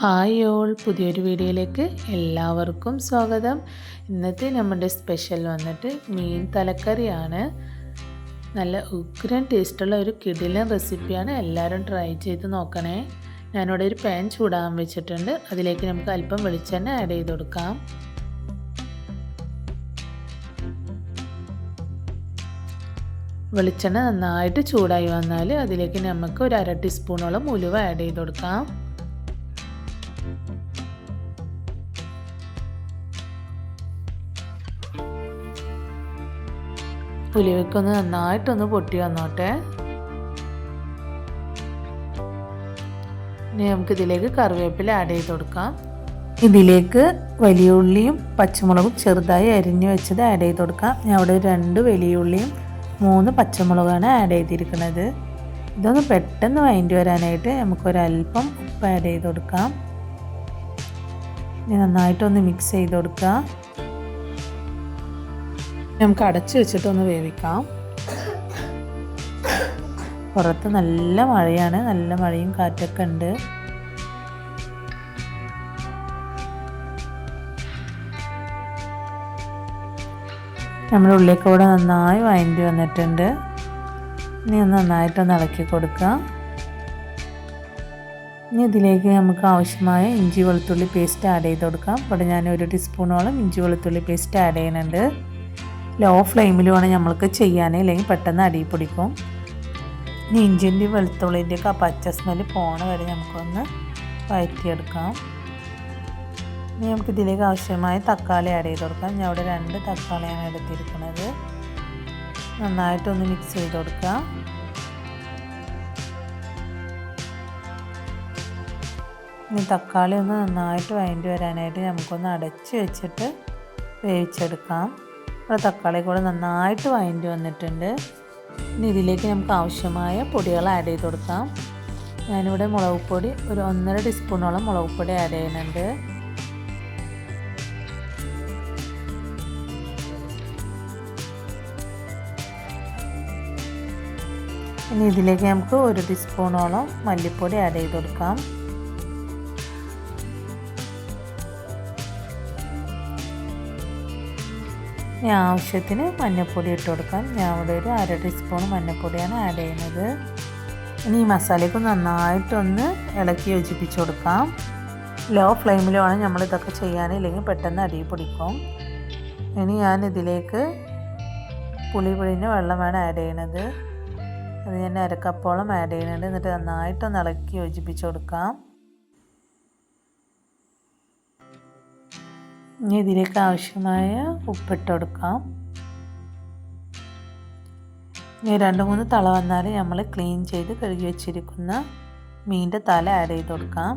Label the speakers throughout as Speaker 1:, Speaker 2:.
Speaker 1: Hi all, പുതിയൊരു വീഡിയോയിലേക്ക് എല്ലാവർക്കും സ്വാഗതം. ഇന്നത്തെ നമ്മുടെ സ്പെഷ്യൽ വന്നിട്ട് മീൻ തലക്കറിയാണ്. നല്ല ഉഗ്രൻ ടേസ്റ്റുള്ള ഒരു കിടിലൻ റെസിപ്പിയാണ്. എല്ലാവരും ട്രൈ ചെയ്ത് നോക്കണേ. ഞാനിവിടെ ഒരു പാൻ ചൂടാൻ വെച്ചിട്ടുണ്ട്. അതിലേക്ക് നമുക്ക് അല്പം വെളിച്ചെണ്ണ ആഡ് ചെയ്ത് കൊടുക്കാം. വെളിച്ചെണ്ണ നന്നായിട്ട് ചൂടായി വന്നാൽ അതിലേക്ക് നമുക്ക് ഒരു 1/2 ടീസ്പൂണോളം ഉലുവ ആഡ് ചെയ്ത് കൊടുക്കാം. ഉലുവയ്ക്കൊന്ന് നന്നായിട്ടൊന്ന് പൊട്ടി വന്നോട്ടെ. ഇനി നമുക്കിതിലേക്ക് കറിവേപ്പില ആഡ് ചെയ്ത് കൊടുക്കാം. ഇതിലേക്ക് വലിയ ഉള്ളിയും പച്ചമുളകും ചെറുതായി അരിഞ്ഞു വെച്ചത് ആഡ് ചെയ്ത് കൊടുക്കാം. ഞാൻ അവിടെ 2 വലിയ ഉള്ളിയും 3 പച്ചമുളകാണ് ആഡ് ചെയ്തിരിക്കുന്നത്. ഇതൊന്ന് പെട്ടെന്ന് വഴറ്റി വരാനായിട്ട് നമുക്കൊരല്പം ഉപ്പ് ആഡ് ചെയ്ത് കൊടുക്കാം. ഇനി നന്നായിട്ടൊന്ന് മിക്സ് ചെയ്ത് കൊടുക്കാം. നമുക്ക് അടച്ചു വെച്ചിട്ടൊന്ന് വേവിക്കാം. പുറത്ത് നല്ല മഴയാണ്, നല്ല മഴയും കാറ്റൊക്കെ ഉണ്ട്. നമ്മുടെ ഉള്ളിയൊക്കെ ഇവിടെ നന്നായി വഴറ്റി വന്നിട്ടുണ്ട്. ഇനി ഒന്ന് നന്നായിട്ടൊന്ന് ഇളക്കി കൊടുക്കാം. ഇനി ഇതിലേക്ക് നമുക്ക് ആവശ്യമായ ഇഞ്ചി വെളുത്തുള്ളി പേസ്റ്റ് ആഡ് ചെയ്ത് കൊടുക്കാം. ഇവിടെ ഞാൻ 1 ടീസ്പൂണോളം ഇഞ്ചി വെളുത്തുള്ളി പേസ്റ്റ് ആഡ് ചെയ്യുന്നുണ്ട്. ലോ ഫ്ലെയിമിൽ വേണം നമ്മൾക്ക് ചെയ്യാൻ, അല്ലെങ്കിൽ പെട്ടെന്ന് അടി പിടിക്കും. ഇനി ഇഞ്ചിൻ്റെ വെളുത്തുള്ളിൻ്റെയൊക്കെ ആ പച്ച സ്മെല്ല് പോണ വരെ നമുക്കൊന്ന് വഴറ്റിയെടുക്കാം. ഇനി നമുക്കിതിലേക്ക് ആവശ്യമായ തക്കാളി ആഡ് ചെയ്ത് കൊടുക്കാം. ഞാൻ അവിടെ 2 തക്കാളിയാണ് എടുത്തിരിക്കുന്നത്. നന്നായിട്ടൊന്ന് മിക്സ് ചെയ്ത് കൊടുക്കാം. ഇനി തക്കാളി ഒന്ന് നന്നായിട്ട് വഴറ്റി വരാനായിട്ട് നമുക്കൊന്ന് അടച്ച് വെച്ചിട്ട് വേവിച്ചെടുക്കാം. ഇവിടെ തക്കാളി കൂടെ നന്നായിട്ട് വഴറ്റി വന്നിട്ടുണ്ട്. ഇനി ഇതിലേക്ക് നമുക്ക് ആവശ്യമായ പൊടികൾ ആഡ് ചെയ്ത് കൊടുക്കാം. ഞാനിവിടെ മുളക് പൊടി ഒരു 1.5 ടീസ്പൂണോളം മുളക് പൊടി ആഡ് ചെയ്യുന്നുണ്ട്. ഇനി ഇതിലേക്ക് നമുക്ക് 1 ടീസ്പൂണോളം മല്ലിപ്പൊടി ആഡ് ചെയ്ത് കൊടുക്കാം. ഇനി ആവശ്യത്തിന് മഞ്ഞൾപ്പൊടി ഇട്ട് കൊടുക്കാം. ഞാൻ ഇവിടെ ഒരു 1/2 ടീസ്പൂൺ മഞ്ഞൾപ്പൊടിയാണ് ആഡ് ചെയ്യുന്നത്. ഇനി ഈ മസാലയ്ക്ക് നന്നായിട്ടൊന്ന് ഇളക്കി യോജിപ്പിച്ച് കൊടുക്കാം. ലോ ഫ്ലെയിമിൽ വേണം നമ്മളിതൊക്കെ ചെയ്യാൻ, ഇല്ലെങ്കിൽ പെട്ടെന്ന് അടി പിടിക്കും. ഇനി ഞാൻ ഇതിലേക്ക് പുളി പിഴിഞ്ഞ വെള്ളമാണ് ആഡ് ചെയ്യുന്നത്. അത് ഞാൻ 1/2 കപ്പോളം ആഡ് ചെയ്യുന്നുണ്ട്. എന്നിട്ട് നന്നായിട്ടൊന്ന് ഇളക്കി യോജിപ്പിച്ച് കൊടുക്കാം. ഇനി ഇതിലേക്ക് ആവശ്യമായ ഉപ്പിട്ട് കൊടുക്കാം. ഇനി 2-3 തള വന്നാൽ നമ്മൾ ക്ലീൻ ചെയ്ത് കഴുകി വെച്ചിരിക്കുന്ന മീനിൻ്റെ തല ആഡ് ചെയ്ത് കൊടുക്കാം.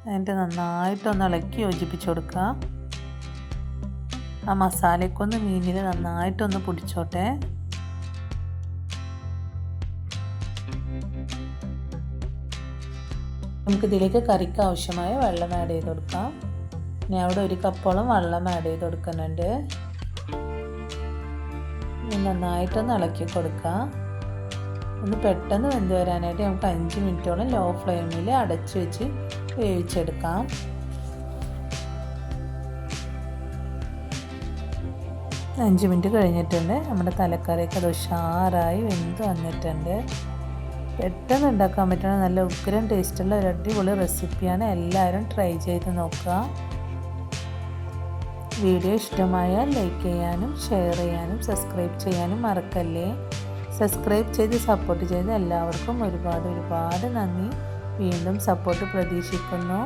Speaker 1: എന്നിട്ട് നന്നായിട്ടൊന്ന് ഇളക്കി യോജിപ്പിച്ച് കൊടുക്കുക. ആ മസാലയ്ക്കൊന്ന് മീനിൽ നന്നായിട്ടൊന്ന് പിടിച്ചോട്ടെ. നമുക്കിതിലേക്ക് കറിക്ക് ആവശ്യമായ വെള്ളം ആഡ് ചെയ്ത് കൊടുക്കാം. ഞാൻ അവിടെ 1 കപ്പോളം വെള്ളം ആഡ് ചെയ്ത് കൊടുക്കുന്നുണ്ട്. നന്നായിട്ടൊന്ന് ഇളക്കി കൊടുക്കുക. ഒന്ന് പെട്ടെന്ന് വെന്ത് വരാനായിട്ട് നമുക്ക് 5 മിനിറ്റോളം ലോ ഫ്ലെയിമിൽ അടച്ചു വെച്ച് വേവിച്ചെടുക്കാം. അഞ്ച് മിനിറ്റ് കഴിഞ്ഞിട്ടുണ്ട്. നമ്മുടെ തലക്കറിയൊക്കെ അത് ഉഷാറായി വെന്ത് വന്നിട്ടുണ്ട്. പെട്ടെന്ന് ഉണ്ടാക്കാൻ പറ്റുന്ന നല്ല ഉഗ്രൻ ടേസ്റ്റുള്ള ഒരു അടിപൊളി റെസിപ്പിയാണ്. എല്ലാവരും ട്രൈ ചെയ്ത് നോക്കുക. വീഡിയോ ഇഷ്ടമായാൽ ലൈക്ക് ചെയ്യാനും ഷെയർ ചെയ്യാനും സബ്സ്ക്രൈബ് ചെയ്യാനും മറക്കല്ലേ. സബ്സ്ക്രൈബ് ചെയ്ത് സപ്പോർട്ട് ചെയ്ത് എല്ലാവർക്കും ഒരുപാട് നന്ദി. വീണ്ടും സപ്പോർട്ട് പ്രതീക്ഷിക്കുന്നു.